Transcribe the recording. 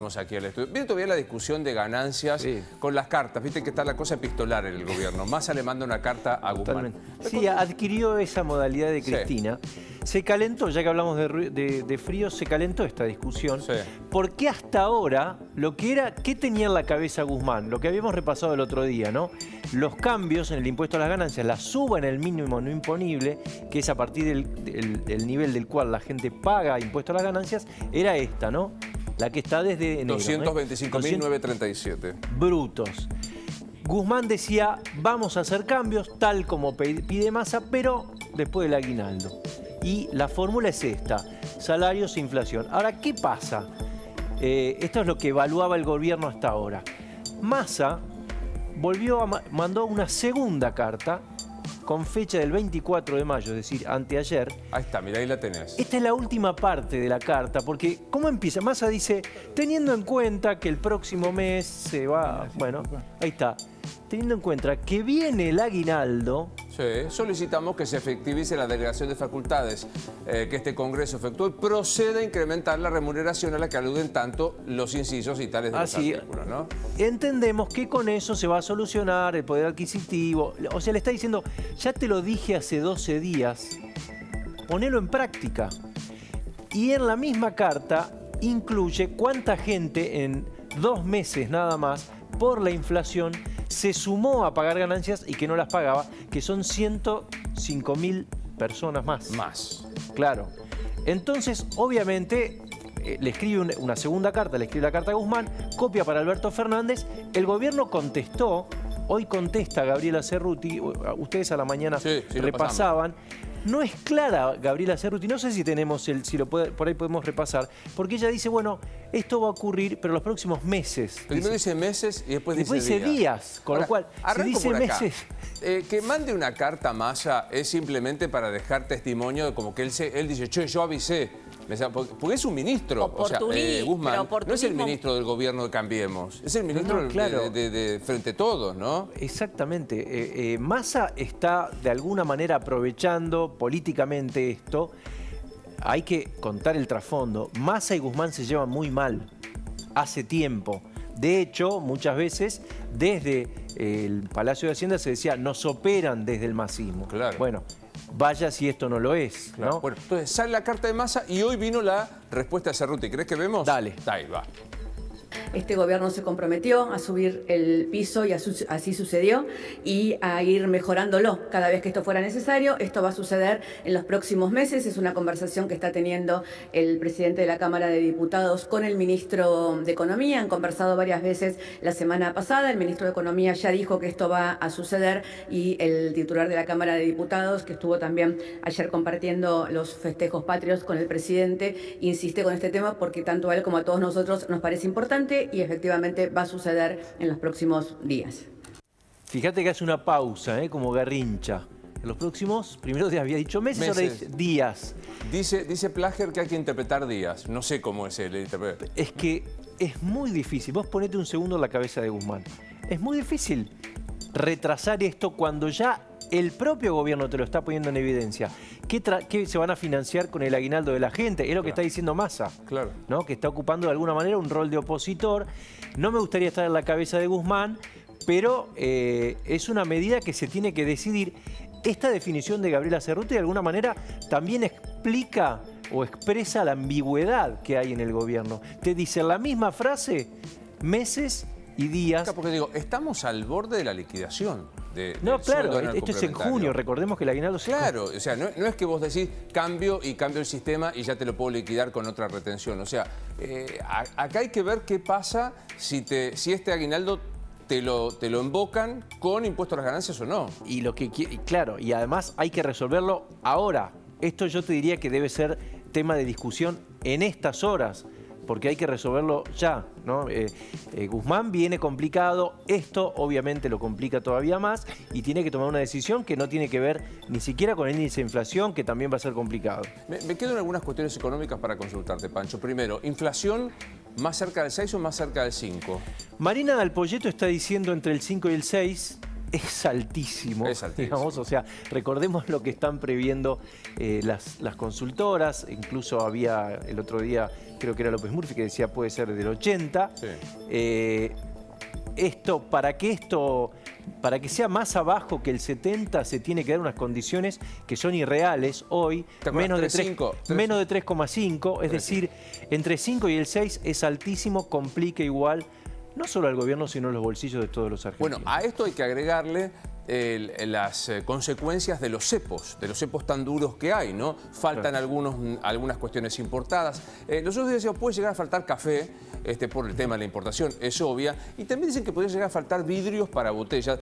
Aquí al estudio. Viene todavía la discusión de ganancias con las cartas. Viste que está la cosa epistolar en el gobierno. Massa le manda una carta a Guzmán. Sí, adquirió esa modalidad de Cristina. Sí. Se calentó, ya que hablamos de frío, se calentó esta discusión. Sí. Porque hasta ahora, lo que era, ¿qué tenía en la cabeza Guzmán? Lo que habíamos repasado el otro día, ¿no? Los cambios en el impuesto a las ganancias, la suba en el mínimo no imponible, que es a partir del nivel del cual la gente paga impuesto a las ganancias, era esta, ¿no? La que está desde enero. 225.937. Brutos. Guzmán decía, vamos a hacer cambios, tal como pide Massa, pero después del aguinaldo. Y la fórmula es esta, salarios e inflación. Ahora, ¿qué pasa? Esto es lo que evaluaba el gobierno hasta ahora. Massa mandó una segunda carta con fecha del 24 de mayo, es decir, anteayer. Ahí está, mirá, ahí la tenés. Esta es la última parte de la carta, porque ¿cómo empieza? Massa dice, teniendo en cuenta que el próximo mes se va... Bueno, ahí está. Teniendo en cuenta que viene el aguinaldo... Sí, solicitamos que se efectivice la delegación de facultades que este Congreso efectuó y proceda a incrementar la remuneración a la que aluden tanto los incisos y tales de los artículos, ¿no? Entendemos que con eso se va a solucionar el poder adquisitivo. O sea, le está diciendo, ya te lo dije hace 12 días, ponelo en práctica. Y en la misma carta incluye cuánta gente en 2 meses nada más, por la inflación, se sumó a pagar ganancias y que no las pagaba, que son 105.000 personas más. Más. Claro. Entonces, obviamente, le escribe una segunda carta, le escribe la carta a Guzmán, copia para Alberto Fernández. El gobierno contestó, hoy contesta Gabriela Cerruti, ustedes a la mañana repasaban. No es clara Gabriela Cerruti, no sé si tenemos por ahí podemos repasar, porque ella dice, bueno, esto va a ocurrir, pero los próximos meses. Primero dice meses y después dice días. Con lo cual, si dice meses... que mande una carta a Massa es simplemente para dejar testimonio de como que él dice, che, yo avisé. Porque es un ministro, o sea, Guzmán no es el ministro del gobierno de Cambiemos, es el ministro de Frente Todos, ¿no? Exactamente. Massa está de alguna manera aprovechando políticamente esto. Hay que contar el trasfondo. Massa y Guzmán se llevan muy mal hace tiempo. De hecho, muchas veces desde el Palacio de Hacienda se decía, nos operan desde el masismo. Claro. Bueno, vaya si esto no lo es, ¿no? Claro. Bueno, entonces sale la carta de Massa y hoy vino la respuesta de Cerruti. ¿Crees que vemos? Dale. Ahí va. Este gobierno se comprometió a subir el piso y así sucedió y a ir mejorándolo cada vez que esto fuera necesario. Esto va a suceder en los próximos meses. Es una conversación que está teniendo el presidente de la Cámara de Diputados con el ministro de Economía. Han conversado varias veces la semana pasada. El ministro de Economía ya dijo que esto va a suceder y el titular de la Cámara de Diputados, que estuvo también ayer compartiendo los festejos patrios con el presidente, insiste con este tema porque tanto a él como a todos nosotros nos parece importante y efectivamente va a suceder en los próximos días. Fíjate que hace una pausa, como Garrincha. En los próximos, primero te había dicho meses. Ahora dice días. Dice Plager que hay que interpretar días. No sé cómo es el interpretar. Es que es muy difícil. Vos ponete un segundo en la cabeza de Guzmán. Es muy difícil retrasar esto cuando ya el propio gobierno te lo está poniendo en evidencia. ¿Qué se van a financiar con el aguinaldo de la gente? Es lo que está diciendo Massa, ¿no? Que está ocupando de alguna manera un rol de opositor. No me gustaría estar en la cabeza de Guzmán, pero es una medida que se tiene que decidir. Esta definición de Gabriela Cerruti de alguna manera también explica o expresa la ambigüedad que hay en el gobierno. Te dice la misma frase, meses y días. Porque digo, estamos al borde de la liquidación. No, claro, esto es en junio, recordemos que el aguinaldo se... Claro, o sea, no es que vos decís cambio el sistema y ya te lo puedo liquidar con otra retención. O sea, acá hay que ver qué pasa si este aguinaldo te lo embocan con impuesto a las ganancias o no. Claro, y además hay que resolverlo ahora. Esto yo te diría que debe ser tema de discusión en estas horas, porque hay que resolverlo ya, ¿no? Guzmán viene complicado, esto obviamente lo complica todavía más y tiene que tomar una decisión que no tiene que ver ni siquiera con el índice de inflación, que también va a ser complicado. Me quedan algunas cuestiones económicas para consultarte, Pancho. Primero, ¿inflación más cerca del 6 o más cerca del 5? Marina Dal Poyetto está diciendo entre el 5 y el 6. es altísimo, digamos, o sea, recordemos lo que están previendo las consultoras, incluso había el otro día, creo que era López Murphy, que decía puede ser del 80. Sí. Para que sea más abajo que el 70 se tiene que dar unas condiciones que son irreales hoy, menos de 3,5, es decir, entre 5 y el 6 es altísimo, complica igual no solo al gobierno, sino los bolsillos de todos los argentinos. Bueno, a esto hay que agregarle las consecuencias de los cepos tan duros que hay, ¿no? Faltan algunas cuestiones importadas. Los otros decían, puede llegar a faltar café por el tema de la importación, es obvia. Y también dicen que podría llegar a faltar vidrios para botellas.